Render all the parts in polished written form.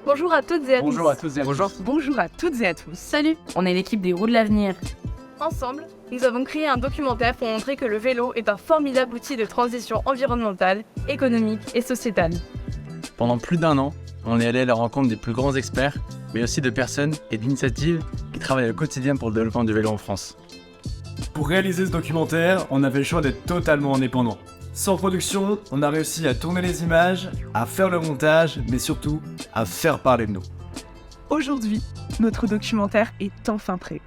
Bonjour à toutes et à Bonjour à tous et à Bonjour. tous. Bonjour à toutes et à tous. Salut. On est l'équipe des roues de l'avenir. Ensemble, nous avons créé un documentaire pour montrer que le vélo est un formidable outil de transition environnementale, économique et sociétale. Pendant plus d'un an, on est allé à la rencontre des plus grands experts, mais aussi de personnes et d'initiatives qui travaillent au quotidien pour le développement du vélo en France. Pour réaliser ce documentaire, on avait le choix d'être totalement indépendant. Sans production, on a réussi à tourner les images, à faire le montage, mais surtout à faire parler de nous. Aujourd'hui, notre documentaire est enfin prêt.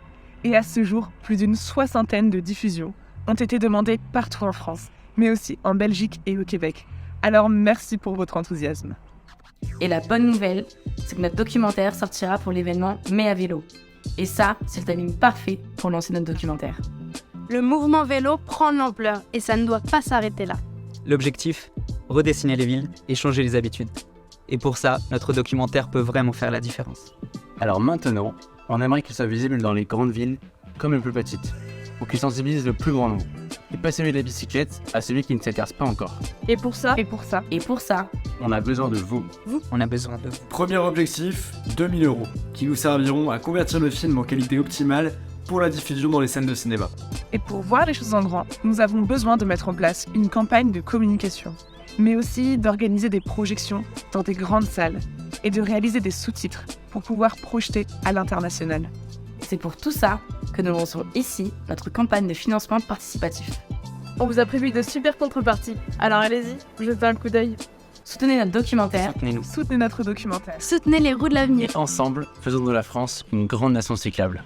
Et à ce jour, plus d'une 60aine de diffusions ont été demandées partout en France, mais aussi en Belgique et au Québec. Alors merci pour votre enthousiasme. Et la bonne nouvelle, c'est que notre documentaire sortira pour l'événement Mais à vélo. Et ça, c'est le timing parfait pour lancer notre documentaire. Le mouvement vélo prend de l'ampleur et ça ne doit pas s'arrêter là. L'objectif, redessiner les villes et changer les habitudes. Et pour ça, notre documentaire peut vraiment faire la différence. Alors maintenant, on aimerait qu'il soit visible dans les grandes villes comme les plus petites, pour qu'il sensibilise le plus grand nombre. Et pas celui de la bicyclette à celui qui ne s'intéresse pas encore. Et pour ça, Et pour ça, On a besoin de vous. On a besoin de vous. Premier objectif, 2 000 €, qui nous serviront à convertir le film en qualité optimale pour la diffusion dans les salles de cinéma. Et pour voir les choses en grand, nous avons besoin de mettre en place une campagne de communication, mais aussi d'organiser des projections dans des grandes salles et de réaliser des sous-titres pour pouvoir projeter à l'international. c'est pour tout ça que nous lançons ici notre campagne de financement participatif. on vous a prévu de super contreparties. Alors allez-y, jetez un coup d'œil. Soutenez notre documentaire. Soutenez-nous. Soutenez notre documentaire. Soutenez les roues de l'avenir. Et ensemble, faisons de la France une grande nation cyclable.